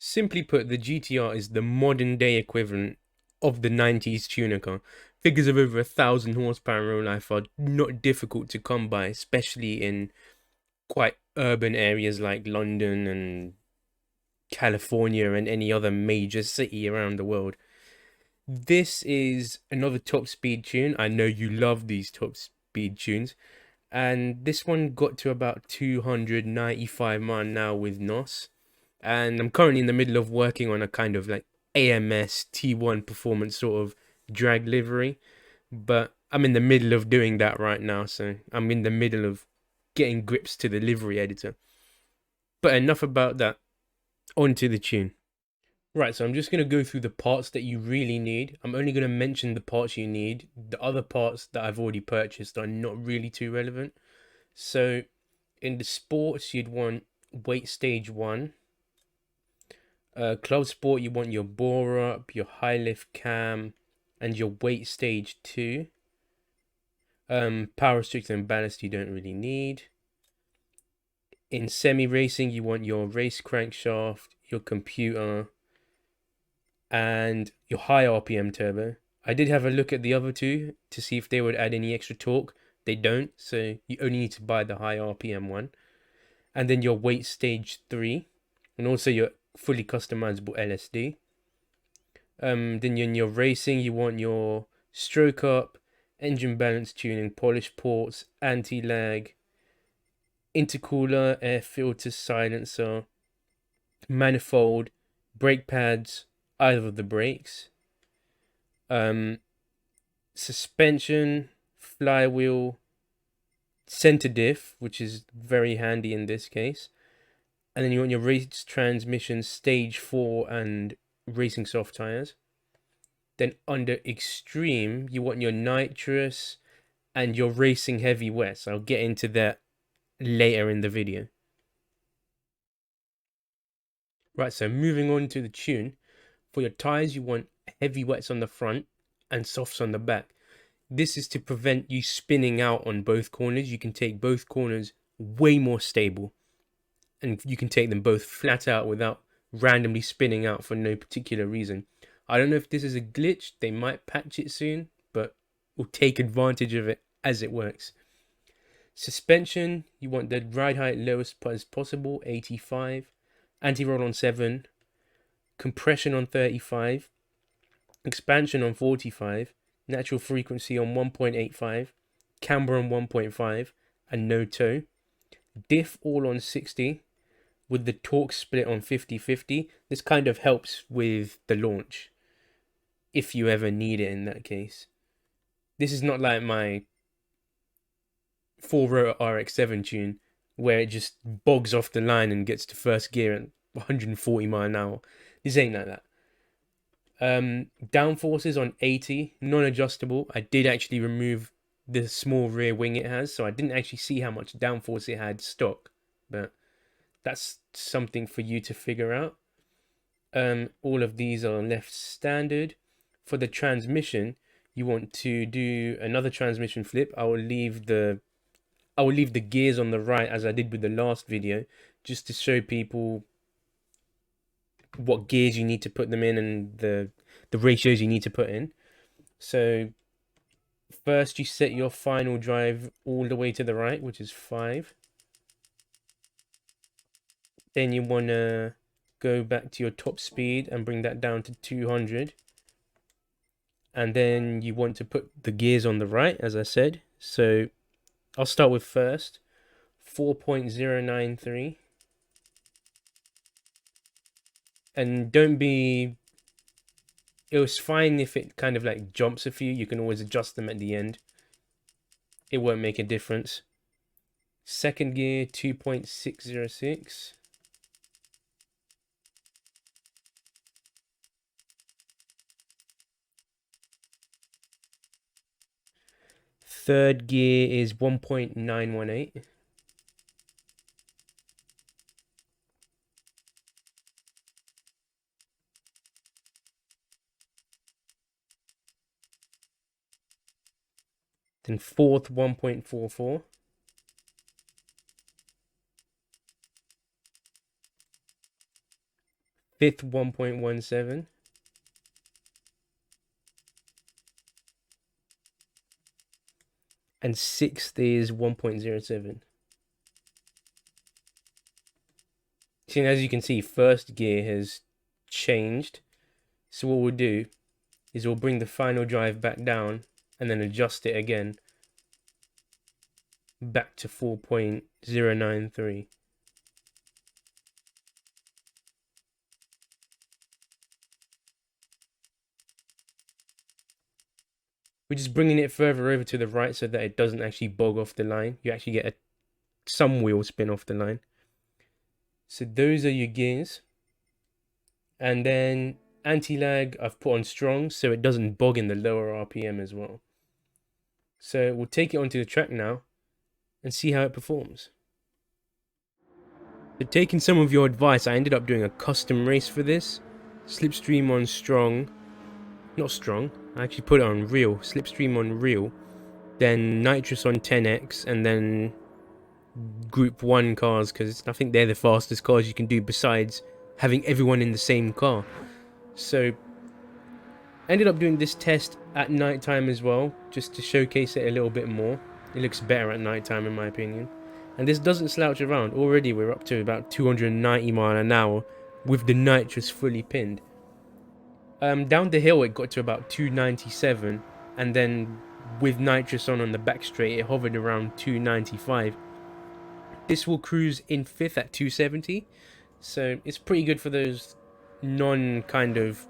Simply put, the GTR is the modern day equivalent of the 90s tuner car. Figures of over 1,000 horsepower in real life are not difficult to come by, especially in quite urban areas like London and California and any other major city around the world. This is another top speed tune. I know you love these top speed tunes. And this one got to about 295 mile an hour with NOS. And I'm currently in the middle of working on a kind of like AMS T1 performance sort of drag livery. But I'm in the middle of doing that right now. So I'm in the middle of getting grips to the livery editor. But enough about that. On to the tune. Right, so I'm just going to go through the parts that you really need. I'm only going to mention the parts you need. The other parts that I've already purchased are not really too relevant. So in the sports, you'd want weight stage 1. Club sport, you want your bore up, your high lift cam, and your weight stage 2. Power restrictor and ballast you don't really need. In semi racing, you want your race crankshaft, your computer, and your high RPM turbo. I did have a look at the other two to see if they would add any extra torque. They don't, so you only need to buy the high RPM one. And then your weight stage 3, and also your fully customizable LSD. Then in your racing, you want your stroke up, engine balance tuning, polished ports, anti-lag, intercooler, air filter, silencer, manifold, brake pads, either of the brakes, suspension, flywheel, center diff, which is very handy in this case, and then you want your race transmission stage 4 and racing soft tires. Then under extreme, you want your nitrous and your racing heavy wets. I'll get into that later in the video. Right, so moving on to the tune. For your tires, you want heavy wets on the front and softs on the back. This is to prevent you spinning out on both corners. You can take both corners way more stable, and you can take them both flat out without randomly spinning out for no particular reason. I don't know if this is a glitch. They might patch it soon, but we'll take advantage of it as it works. Suspension, you want the ride height lowest as possible, 85. Anti-roll on 7. Compression on 35. Expansion on 45. Natural frequency on 1.85. Camber on 1.5. And no toe. Diff all on 60. With the torque split on 50-50. This kind of helps with the launch, if you ever need it in that case. This is not like my 4-rotor RX-7 tune, where it just bogs off the line and gets to first gear at 140 mile an hour. This ain't like that. Downforces on 80, non-adjustable. I did actually remove the small rear wing it has, so I didn't actually see how much downforce it had stock, but that's something for you to figure out. All of these are left standard. For the transmission, you want to do another transmission flip. I will leave the gears on the right as I did with the last video, just to show people what gears you need to put them in and the ratios you need to put in. So first you set your final drive all the way to the right, which is 5. Then you want to go back to your top speed and bring that down to 200. And then you want to put the gears on the right, as I said. So I'll start with first, 4.093. And don't be... It was fine if it kind of like jumps a few. You can always adjust them at the end. It won't make a difference. Second gear, 2.606. Third gear is 1.918. Then fourth, 1.44. fifth 1.17, and sixth is 1.07. See, as you can see, first gear has changed. So what we'll do is we'll bring the final drive back down and then adjust it again back to 4.093. We're just bringing it further over to the right so that it doesn't actually bog off the line. You actually get some wheel spin off the line. So those are your gears. And then anti-lag I've put on strong so it doesn't bog in the lower RPM as well. So we'll take it onto the track now and see how it performs. So taking some of your advice, I ended up doing a custom race for this. Slipstream on strong. Not strong, I actually put it on real. Slipstream on real. Then nitrous on 10x, and then group 1 cars, because I think they're the fastest cars you can do besides having everyone in the same car. So I ended up doing this test at night time as well, just to showcase it a little bit more. It looks better at night time in my opinion. And this doesn't slouch around. Already we're up to about 290 miles an hour with the nitrous fully pinned. Down the hill it got to about 297, and then with nitrous on the back straight it hovered around 295. This will cruise in 5th at 270, so it's pretty good for those non-nitrous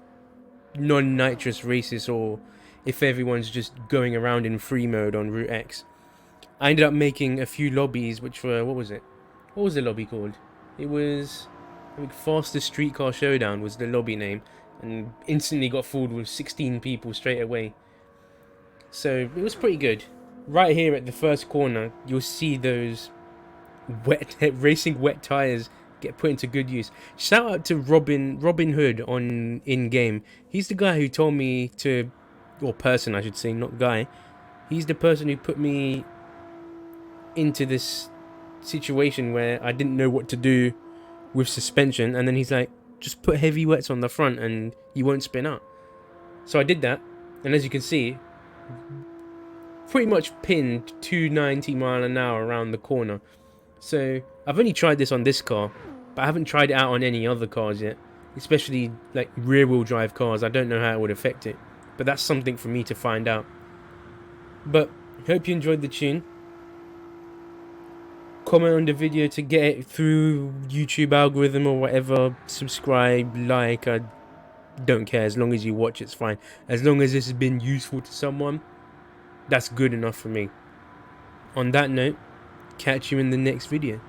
races, or if everyone's just going around in free mode on Route X. I ended up making a few lobbies which were, what was the lobby called? It was, I think, Fastest Streetcar Showdown was the lobby name, and instantly got fooled with 16 people straight away. So it was pretty good. Right here at the first corner, you'll see those racing wet tires get put into good use. Shout out to Robin Hood on in-game. He's the guy who told me to, or person I should say, not guy. He's the person who put me into this situation where I didn't know what to do with suspension, and then he's like, just put heavy wets on the front and you won't spin out. So I did that, and as you can see, pretty much pinned 290 miles an hour around the corner. So I've only tried this on this car, but I haven't tried it out on any other cars yet, especially like rear wheel drive cars. I don't know how it would affect it, but that's something for me to find out. But hope you enjoyed the tune. Comment on the video to get it through YouTube algorithm or whatever. Subscribe, like, I don't care. As long as you watch, it's fine. As long as this has been useful to someone, that's good enough for me. On that note, catch you in the next video.